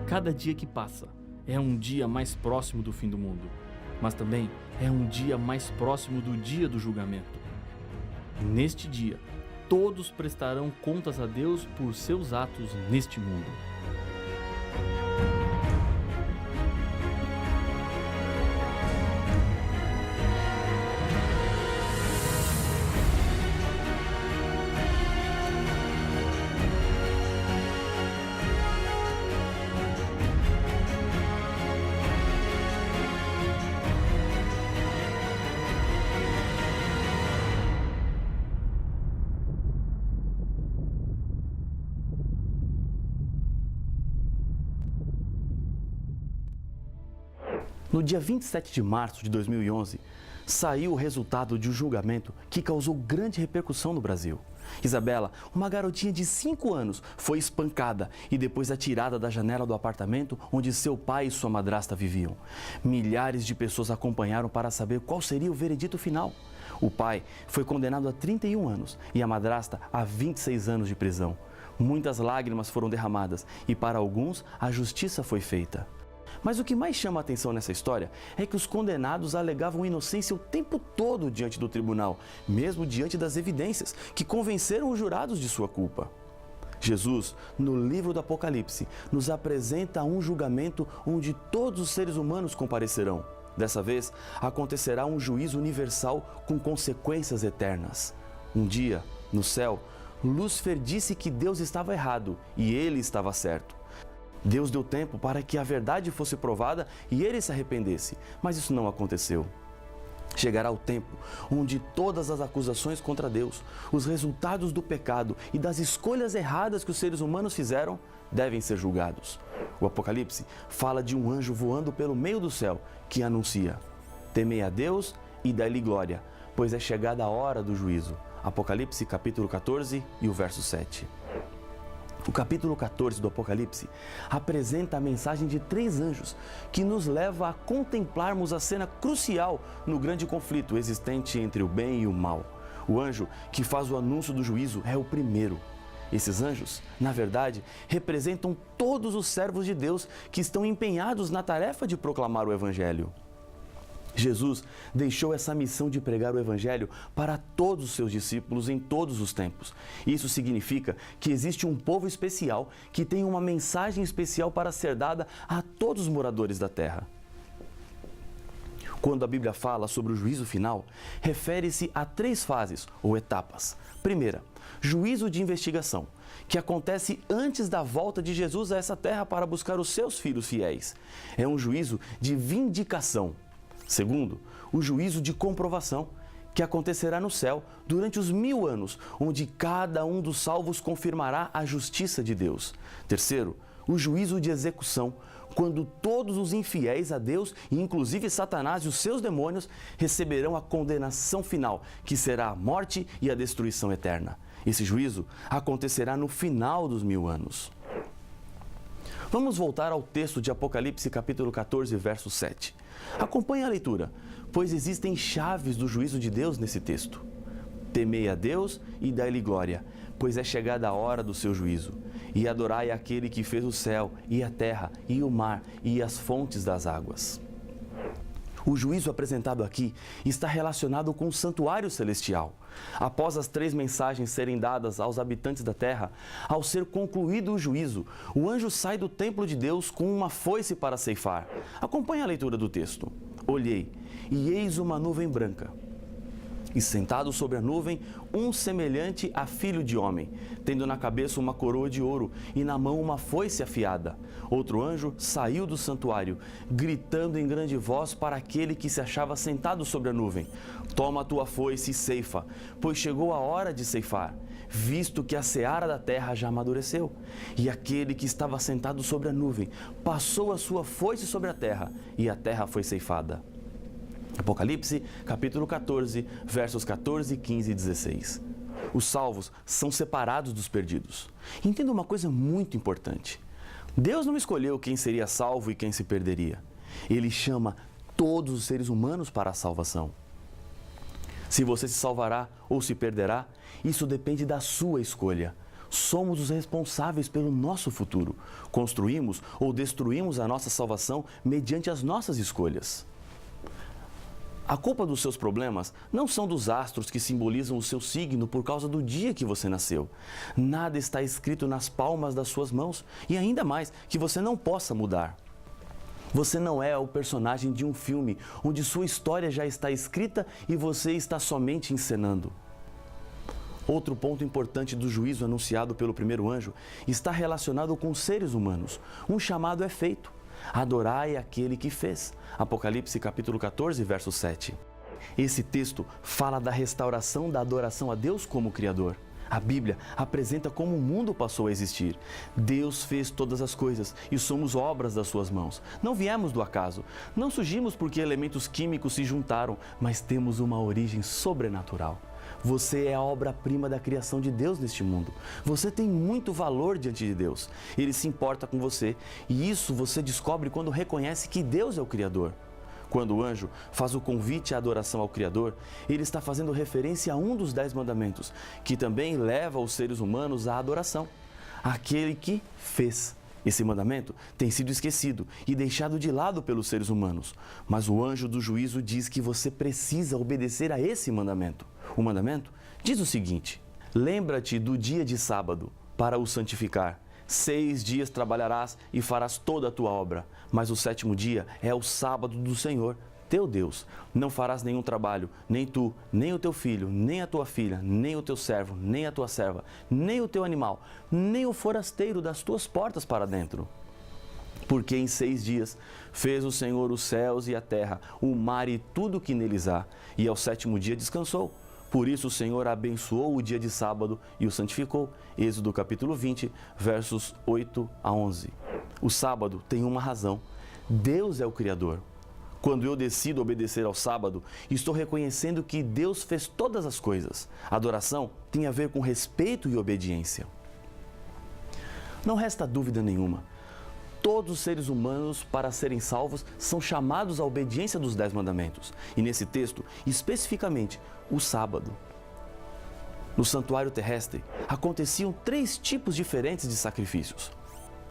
Cada dia que passa é um dia mais próximo do fim do mundo, mas também é um dia mais próximo do dia do julgamento. Neste dia, todos prestarão contas a Deus por seus atos neste mundo. No dia 27 de março de 2011, saiu o resultado de um julgamento que causou grande repercussão no Brasil. Isabela, uma garotinha de 5 anos, foi espancada e depois atirada da janela do apartamento onde seu pai e sua madrasta viviam. Milhares de pessoas acompanharam para saber qual seria o veredito final. O pai foi condenado a 31 anos e a madrasta a 26 anos de prisão. Muitas lágrimas foram derramadas e para alguns a justiça foi feita. Mas o que mais chama a atenção nessa história é que os condenados alegavam inocência o tempo todo diante do tribunal, mesmo diante das evidências que convenceram os jurados de sua culpa. Jesus, no livro do Apocalipse, nos apresenta um julgamento onde todos os seres humanos comparecerão. Dessa vez, acontecerá um juízo universal com consequências eternas. Um dia, no céu, Lúcifer disse que Deus estava errado e ele estava certo. Deus deu tempo para que a verdade fosse provada e ele se arrependesse, mas isso não aconteceu. Chegará o tempo onde todas as acusações contra Deus, os resultados do pecado e das escolhas erradas que os seres humanos fizeram, devem ser julgados. O Apocalipse fala de um anjo voando pelo meio do céu que anuncia: temei a Deus e dai-lhe glória, pois é chegada a hora do juízo. Apocalipse capítulo 14 e o verso 7. O capítulo 14 do Apocalipse apresenta a mensagem de 3 anjos que nos leva a contemplarmos a cena crucial no grande conflito existente entre o bem e o mal. O anjo que faz o anúncio do juízo é o primeiro. Esses anjos, na verdade, representam todos os servos de Deus que estão empenhados na tarefa de proclamar o Evangelho. Jesus deixou essa missão de pregar o Evangelho para todos os seus discípulos em todos os tempos. Isso significa que existe um povo especial que tem uma mensagem especial para ser dada a todos os moradores da terra. Quando a Bíblia fala sobre o juízo final, refere-se a 3 fases ou etapas. Primeira, juízo de investigação, que acontece antes da volta de Jesus a essa terra para buscar os seus filhos fiéis. É um juízo de vindicação. Segundo, o juízo de comprovação, que acontecerá no céu durante os 1000 anos, onde cada um dos salvos confirmará a justiça de Deus. Terceiro, o juízo de execução, quando todos os infiéis a Deus, e inclusive Satanás e os seus demônios, receberão a condenação final, que será a morte e a destruição eterna. Esse juízo acontecerá no final dos 1000 anos. Vamos voltar ao texto de Apocalipse capítulo 14, verso 7. Acompanhe a leitura, pois existem chaves do juízo de Deus nesse texto. Temei a Deus e dai-lhe glória, pois é chegada a hora do seu juízo. E adorai aquele que fez o céu e a terra e o mar e as fontes das águas. O juízo apresentado aqui está relacionado com o santuário celestial. Após as 3 mensagens serem dadas aos habitantes da terra, ao ser concluído o juízo, o anjo sai do templo de Deus com uma foice para ceifar. Acompanhe a leitura do texto. Olhei, e eis uma nuvem branca. E sentado sobre a nuvem, um semelhante a filho de homem, tendo na cabeça uma coroa de ouro e na mão uma foice afiada. Outro anjo saiu do santuário, gritando em grande voz para aquele que se achava sentado sobre a nuvem: toma a tua foice e ceifa, pois chegou a hora de ceifar, visto que a seara da terra já amadureceu. E aquele que estava sentado sobre a nuvem passou a sua foice sobre a terra, e a terra foi ceifada. Apocalipse, capítulo 14, versos 14, 15 e 16. Os salvos são separados dos perdidos. Entenda uma coisa muito importante. Deus não escolheu quem seria salvo e quem se perderia. Ele chama todos os seres humanos para a salvação. Se você se salvará ou se perderá, isso depende da sua escolha. Somos os responsáveis pelo nosso futuro. Construímos ou destruímos a nossa salvação mediante as nossas escolhas. A culpa dos seus problemas não são dos astros que simbolizam o seu signo por causa do dia que você nasceu. Nada está escrito nas palmas das suas mãos e ainda mais que você não possa mudar. Você não é o personagem de um filme onde sua história já está escrita e você está somente encenando. Outro ponto importante do juízo anunciado pelo primeiro anjo está relacionado com os seres humanos. Um chamado é feito: adorai aquele que fez. Apocalipse capítulo 14, verso 7. Esse texto fala da restauração da adoração a Deus como Criador. A Bíblia apresenta como o mundo passou a existir. Deus fez todas as coisas e somos obras das suas mãos. Não viemos do acaso, não surgimos porque elementos químicos se juntaram, mas temos uma origem sobrenatural. Você é a obra-prima da criação de Deus neste mundo. Você tem muito valor diante de Deus. Ele se importa com você e isso você descobre quando reconhece que Deus é o Criador. Quando o anjo faz o convite à adoração ao Criador, ele está fazendo referência a um dos 10 mandamentos, que também leva os seres humanos à adoração. Aquele que fez. Esse mandamento tem sido esquecido e deixado de lado pelos seres humanos. Mas o anjo do juízo diz que você precisa obedecer a esse mandamento. O mandamento diz o seguinte: lembra-te do dia de sábado para o santificar. 6 dias trabalharás e farás toda a tua obra, mas o 7º dia é o sábado do Senhor, teu Deus. Não farás nenhum trabalho, nem tu, nem o teu filho, nem a tua filha, nem o teu servo, nem a tua serva, nem o teu animal, nem o forasteiro das tuas portas para dentro. Porque em 6 dias fez o Senhor os céus e a terra, o mar e tudo o que neles há, e ao 7º dia descansou. Por isso o Senhor abençoou o dia de sábado e o santificou. Êxodo capítulo 20, versos 8 a 11. O sábado tem uma razão. Deus é o Criador. Quando eu decido obedecer ao sábado, estou reconhecendo que Deus fez todas as coisas. Adoração tem a ver com respeito e obediência. Não resta dúvida nenhuma. Todos os seres humanos, para serem salvos, são chamados à obediência dos 10 mandamentos. E nesse texto, especificamente, o sábado. No santuário terrestre, aconteciam 3 tipos diferentes de sacrifícios.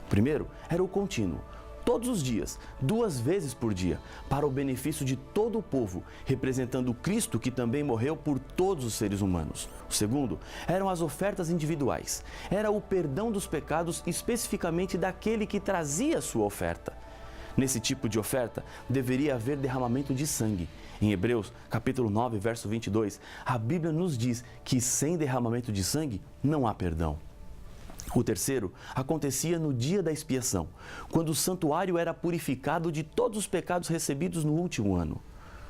O primeiro era o contínuo, todos os dias, 2 vezes por dia, para o benefício de todo o povo, representando Cristo que também morreu por todos os seres humanos. O segundo eram as ofertas individuais. Era o perdão dos pecados especificamente daquele que trazia a sua oferta. Nesse tipo de oferta, deveria haver derramamento de sangue. Em Hebreus, capítulo 9, verso 22, a Bíblia nos diz que sem derramamento de sangue não há perdão. O terceiro acontecia no dia da expiação, quando o santuário era purificado de todos os pecados recebidos no último ano.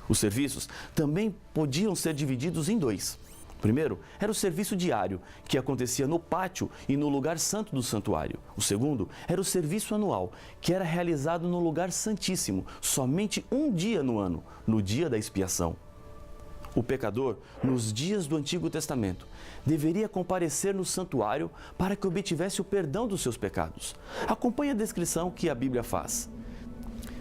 Os serviços também podiam ser divididos em 2. O primeiro era o serviço diário, que acontecia no pátio e no lugar santo do santuário. O segundo era o serviço anual, que era realizado no lugar santíssimo, somente um dia no ano, no dia da expiação. O pecador, nos dias do Antigo Testamento, deveria comparecer no santuário para que obtivesse o perdão dos seus pecados. Acompanhe a descrição que a Bíblia faz.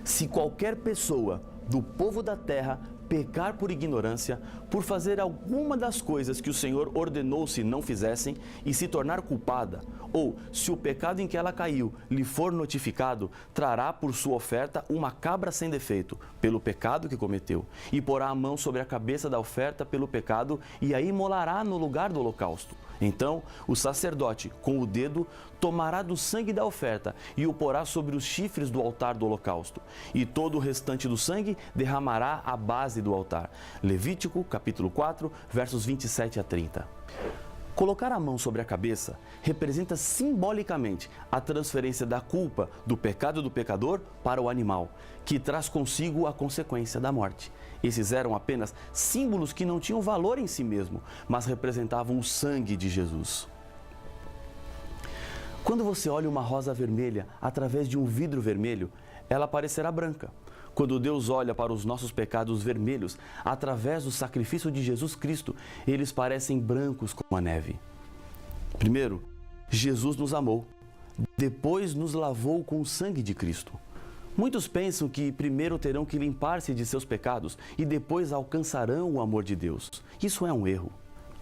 Se qualquer pessoa do povo da terra pecar por ignorância, por fazer alguma das coisas que o Senhor ordenou se não fizessem e se tornar culpada, ou se o pecado em que ela caiu lhe for notificado, trará por sua oferta uma cabra sem defeito, pelo pecado que cometeu, e porá a mão sobre a cabeça da oferta pelo pecado e a imolará no lugar do holocausto. Então, o sacerdote, com o dedo, tomará do sangue da oferta e o porá sobre os chifres do altar do holocausto. E todo o restante do sangue derramará à base do altar. Levítico, capítulo 4, versos 27 a 30. Colocar a mão sobre a cabeça representa simbolicamente a transferência da culpa do pecado do pecador para o animal, que traz consigo a consequência da morte. Esses eram apenas símbolos que não tinham valor em si mesmo, mas representavam o sangue de Jesus. Quando você olha uma rosa vermelha através de um vidro vermelho, ela parecerá branca. Quando Deus olha para os nossos pecados vermelhos, através do sacrifício de Jesus Cristo, eles parecem brancos como a neve. Primeiro, Jesus nos amou. Depois nos lavou com o sangue de Cristo. Muitos pensam que primeiro terão que limpar-se de seus pecados e depois alcançarão o amor de Deus. Isso é um erro.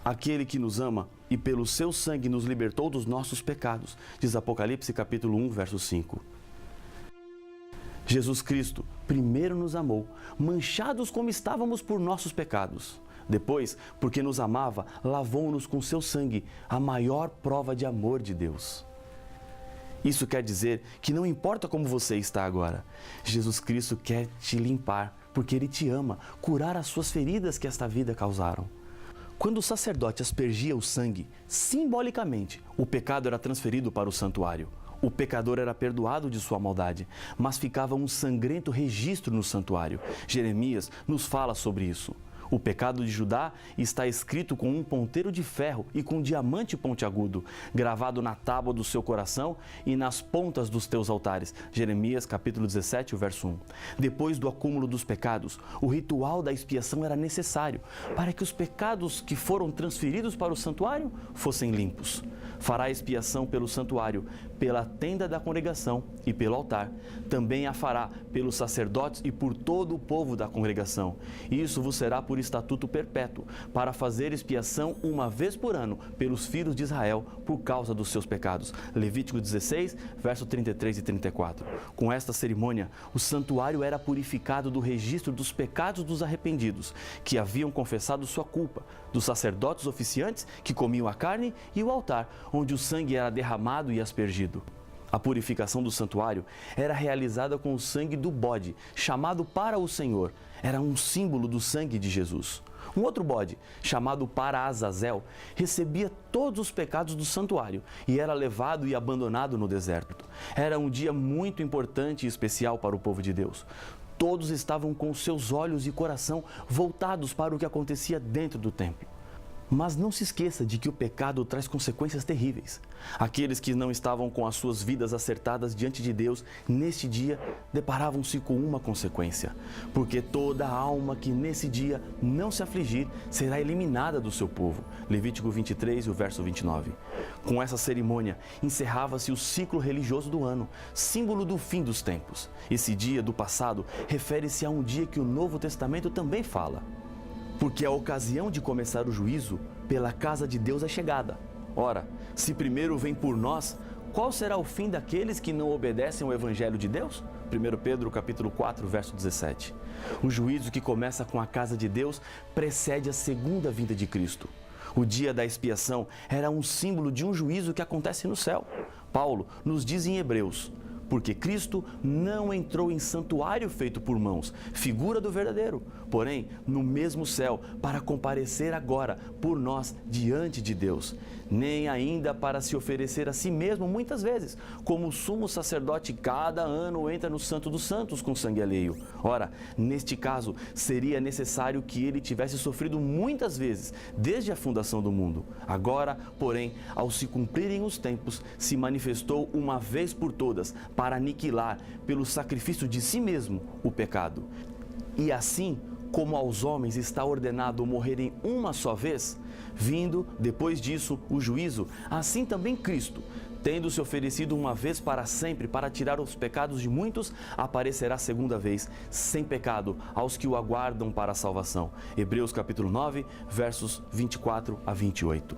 aquele que nos ama e pelo seu sangue nos libertou dos nossos pecados, diz Apocalipse capítulo 1, verso 5. Jesus Cristo primeiro nos amou, manchados como estávamos por nossos pecados. Depois, porque nos amava, lavou-nos com seu sangue, a maior prova de amor de Deus. Isso quer dizer que não importa como você está agora, Jesus Cristo quer te limpar, porque Ele te ama, curar as suas feridas que esta vida causaram. Quando o sacerdote aspergia o sangue, simbolicamente, o pecado era transferido para o santuário. O pecador era perdoado de sua maldade, mas ficava um sangrento registro no santuário. Jeremias nos fala sobre isso. O pecado de Judá está escrito com um ponteiro de ferro e com um diamante pontiagudo, gravado na tábua do seu coração e nas pontas dos teus altares. Jeremias capítulo 17, verso 1. Depois do acúmulo dos pecados, o ritual da expiação era necessário para que os pecados que foram transferidos para o santuário fossem limpos. Fará expiação pelo santuário, pela tenda da congregação e pelo altar. Também a fará pelos sacerdotes e por todo o povo da congregação. Isso vos será por estatuto perpétuo, para fazer expiação uma vez por ano pelos filhos de Israel por causa dos seus pecados. Levítico 16, verso 33 e 34. Com esta cerimônia, o santuário era purificado do registro dos pecados dos arrependidos, que haviam confessado sua culpa, dos sacerdotes oficiantes que comiam a carne e o altar, onde o sangue era derramado e aspergido. A purificação do santuário era realizada com o sangue do bode, chamado para o Senhor. Era um símbolo do sangue de Jesus. Um outro bode, chamado para Azazel, recebia todos os pecados do santuário e era levado e abandonado no deserto. Era um dia muito importante e especial para o povo de Deus. Todos estavam com seus olhos e coração voltados para o que acontecia dentro do templo. Mas não se esqueça de que o pecado traz consequências terríveis. Aqueles que não estavam com as suas vidas acertadas diante de Deus, neste dia, deparavam-se com uma consequência. Porque toda alma que nesse dia não se afligir, será eliminada do seu povo. Levítico 23, o verso 29. Com essa cerimônia, encerrava-se o ciclo religioso do ano, símbolo do fim dos tempos. Esse dia do passado refere-se a um dia que o Novo Testamento também fala. Porque a ocasião de começar o juízo pela casa de Deus é chegada. Ora, se primeiro vem por nós, qual será o fim daqueles que não obedecem ao Evangelho de Deus? 1 Pedro capítulo 4, verso 17. O juízo que começa com a casa de Deus precede a segunda vinda de Cristo. O dia da expiação era um símbolo de um juízo que acontece no céu. Paulo nos diz em Hebreus: porque Cristo não entrou em santuário feito por mãos, figura do verdadeiro, porém no mesmo céu, para comparecer agora por nós diante de Deus, nem ainda para se oferecer a si mesmo muitas vezes, como o sumo sacerdote cada ano entra no Santo dos Santos com sangue alheio. Ora, neste caso, seria necessário que ele tivesse sofrido muitas vezes, desde a fundação do mundo. Agora, porém, ao se cumprirem os tempos, se manifestou uma vez por todas, para aniquilar, pelo sacrifício de si mesmo, o pecado. E assim, como aos homens está ordenado morrerem uma só vez, vindo, depois disso, o juízo, assim também Cristo, tendo se oferecido uma vez para sempre para tirar os pecados de muitos, aparecerá segunda vez, sem pecado, aos que o aguardam para a salvação. Hebreus capítulo 9, versos 24 a 28.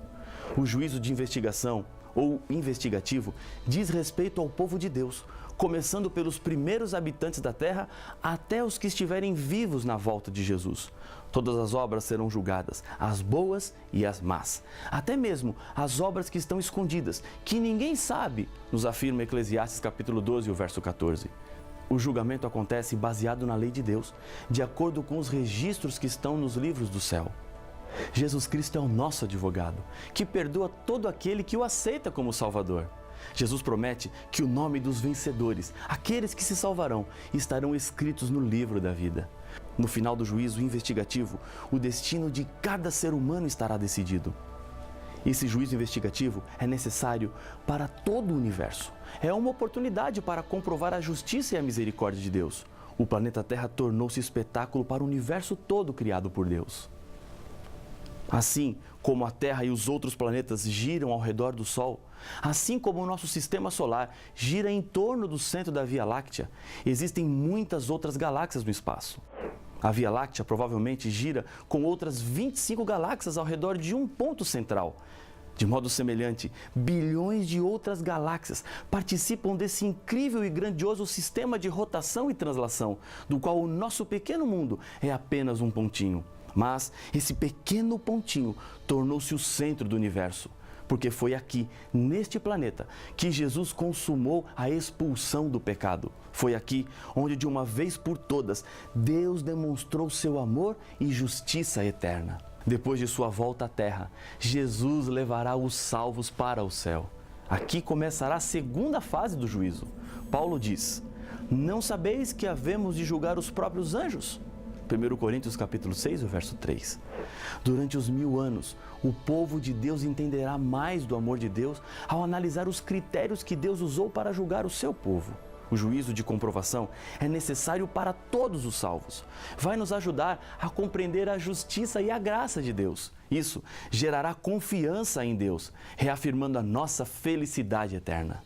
O juízo de investigação, ou investigativo, diz respeito ao povo de Deus, começando pelos primeiros habitantes da terra até os que estiverem vivos na volta de Jesus. Todas as obras serão julgadas, as boas e as más. Até mesmo as obras que estão escondidas, que ninguém sabe, nos afirma Eclesiastes capítulo 12, o verso 14. O julgamento acontece baseado na lei de Deus, de acordo com os registros que estão nos livros do céu. Jesus Cristo é o nosso advogado, que perdoa todo aquele que o aceita como Salvador. Jesus promete que o nome dos vencedores, aqueles que se salvarão, estarão escritos no livro da vida. No final do juízo investigativo, o destino de cada ser humano estará decidido. Esse juízo investigativo é necessário para todo o universo. É uma oportunidade para comprovar a justiça e a misericórdia de Deus. O planeta Terra tornou-se espetáculo para o universo todo criado por Deus. Assim como a Terra e os outros planetas giram ao redor do Sol, assim como o nosso sistema solar gira em torno do centro da Via Láctea, existem muitas outras galáxias no espaço. A Via Láctea provavelmente gira com outras 25 galáxias ao redor de um ponto central. De modo semelhante, bilhões de outras galáxias participam desse incrível e grandioso sistema de rotação e translação, do qual o nosso pequeno mundo é apenas um pontinho. Mas esse pequeno pontinho tornou-se o centro do universo, porque foi aqui, neste planeta, que Jesus consumou a expulsão do pecado. Foi aqui onde, de uma vez por todas, Deus demonstrou seu amor e justiça eterna. Depois de sua volta à terra, Jesus levará os salvos para o céu. Aqui começará a segunda fase do juízo. Paulo diz: não sabeis que havemos de julgar os próprios anjos? 1 Coríntios capítulo 6, o verso 3. Durante os 1000 anos, o povo de Deus entenderá mais do amor de Deus ao analisar os critérios que Deus usou para julgar o seu povo. O juízo de comprovação é necessário para todos os salvos. Vai nos ajudar a compreender a justiça e a graça de Deus. Isso gerará confiança em Deus, reafirmando a nossa felicidade eterna.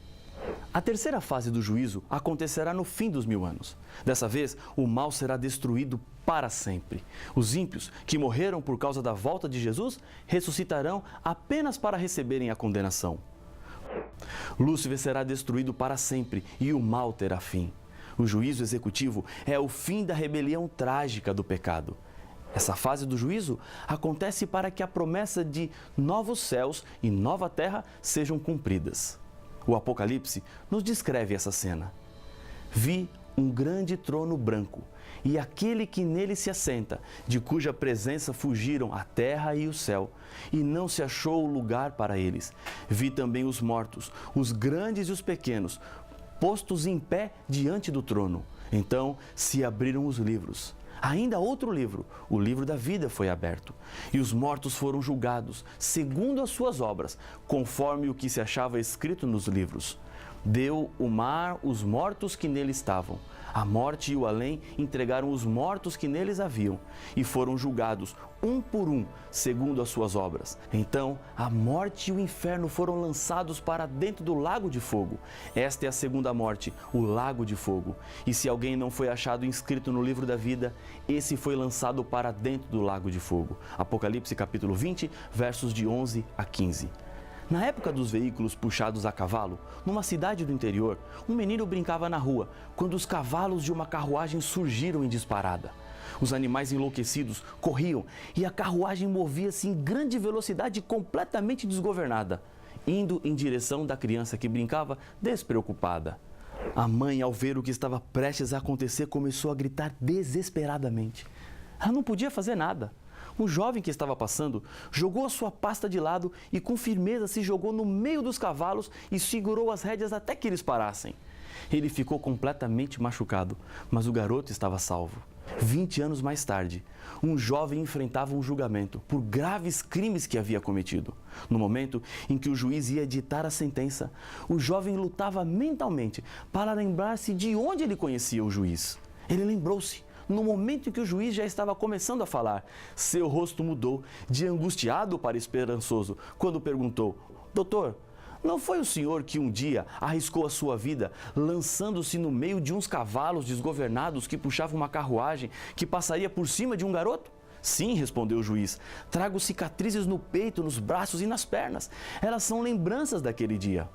A terceira fase do juízo acontecerá no fim dos 1000 anos. Dessa vez, o mal será destruído para sempre. Os ímpios, que morreram por causa da volta de Jesus, ressuscitarão apenas para receberem a condenação. Lúcifer será destruído para sempre e o mal terá fim. O juízo executivo é o fim da rebelião trágica do pecado. Essa fase do juízo acontece para que a promessa de novos céus e nova terra sejam cumpridas. O Apocalipse nos descreve essa cena. Vi um grande trono branco e aquele que nele se assenta, de cuja presença fugiram a terra e o céu, e não se achou lugar para eles. Vi também os mortos, os grandes e os pequenos, postos em pé diante do trono. Então se abriram os livros. Ainda outro livro, o livro da vida, foi aberto. E os mortos foram julgados, segundo as suas obras, conforme o que se achava escrito nos livros. Deu o mar os mortos que nele estavam. A morte e o além entregaram os mortos que neles haviam, e foram julgados, um por um, segundo as suas obras. Então, a morte e o inferno foram lançados para dentro do lago de fogo. Esta é a segunda morte, o lago de fogo. E se alguém não foi achado inscrito no livro da vida, esse foi lançado para dentro do lago de fogo. Apocalipse capítulo 20, versos de 11 a 15. Na época dos veículos puxados a cavalo, numa cidade do interior, um menino brincava na rua, quando os cavalos de uma carruagem surgiram em disparada. Os animais enlouquecidos corriam e a carruagem movia-se em grande velocidade completamente desgovernada, indo em direção da criança que brincava despreocupada. A mãe, ao ver o que estava prestes a acontecer, começou a gritar desesperadamente. Ela não podia fazer nada. Um jovem que estava passando jogou a sua pasta de lado e com firmeza se jogou no meio dos cavalos e segurou as rédeas até que eles parassem. Ele ficou completamente machucado, mas o garoto estava salvo. 20 anos mais tarde, um jovem enfrentava um julgamento por graves crimes que havia cometido. No momento em que o juiz ia ditar a sentença, o jovem lutava mentalmente para lembrar-se de onde ele conhecia o juiz. Ele lembrou-se. No momento em que o juiz já estava começando a falar, seu rosto mudou, de angustiado para esperançoso, quando perguntou: doutor, não foi o senhor que um dia arriscou a sua vida lançando-se no meio de uns cavalos desgovernados que puxavam uma carruagem que passaria por cima de um garoto? Sim, respondeu o juiz. Trago cicatrizes no peito, nos braços e nas pernas. Elas são lembranças daquele dia.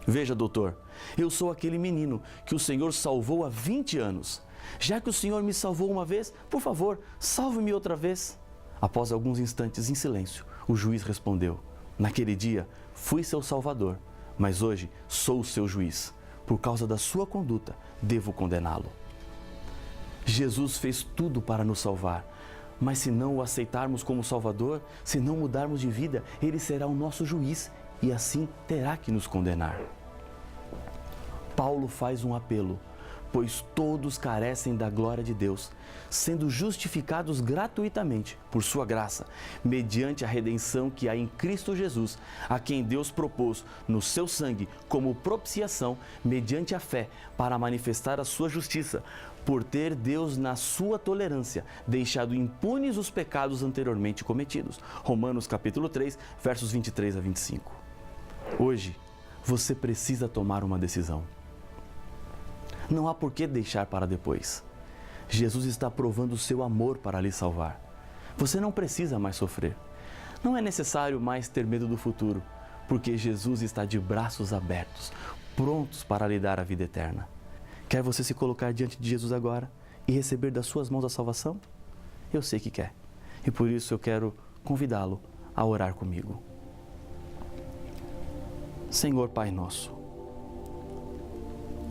Veja, doutor, eu sou aquele menino que o senhor salvou há 20 anos. Já que o senhor me salvou uma vez, por favor, salve-me outra vez. Após alguns instantes em silêncio, o juiz respondeu: naquele dia fui seu salvador, mas hoje sou o seu juiz. Por causa da sua conduta, devo condená-lo. Jesus fez tudo para nos salvar, mas se não o aceitarmos como salvador, se não mudarmos de vida, ele será o nosso juiz e assim terá que nos condenar. Paulo faz um apelo: pois todos carecem da glória de Deus, sendo justificados gratuitamente por sua graça, mediante a redenção que há em Cristo Jesus, a quem Deus propôs no seu sangue como propiciação, mediante a fé, para manifestar a sua justiça, por ter Deus, na sua tolerância, deixado impunes os pecados anteriormente cometidos. Romanos capítulo 3, versos 23 a 25. Hoje, você precisa tomar uma decisão. Não há por que deixar para depois. Jesus está provando o seu amor para lhe salvar. Você não precisa mais sofrer. Não é necessário mais ter medo do futuro, porque Jesus está de braços abertos, prontos para lhe dar a vida eterna. Quer você se colocar diante de Jesus agora e receber das suas mãos a salvação? Eu sei que quer. E por isso eu quero convidá-lo a orar comigo. Senhor Pai nosso,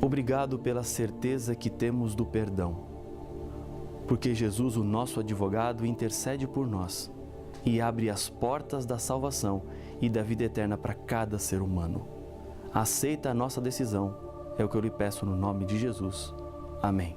obrigado pela certeza que temos do perdão, porque Jesus, o nosso advogado, intercede por nós e abre as portas da salvação e da vida eterna para cada ser humano. Aceita a nossa decisão, é o que eu lhe peço no nome de Jesus. Amém.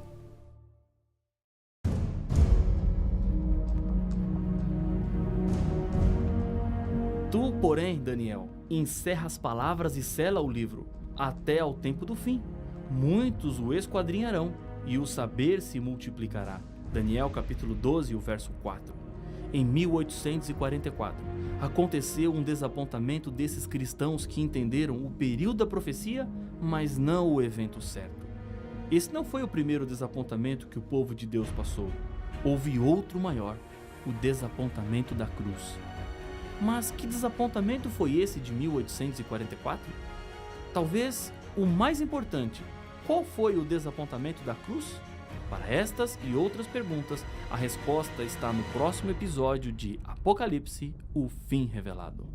Tu, porém, Daniel, encerra as palavras e sela o livro, até ao tempo do fim. Muitos o esquadrinharão, e o saber se multiplicará. Daniel capítulo 12, o verso 4. Em 1844, aconteceu um desapontamento desses cristãos que entenderam o período da profecia, mas não o evento certo. Esse não foi o primeiro desapontamento que o povo de Deus passou. Houve outro maior, o desapontamento da cruz. Mas que desapontamento foi esse de 1844? Talvez o mais importante. Qual foi o desapontamento da cruz? Para estas e outras perguntas, a resposta está no próximo episódio de Apocalipse, o fim revelado.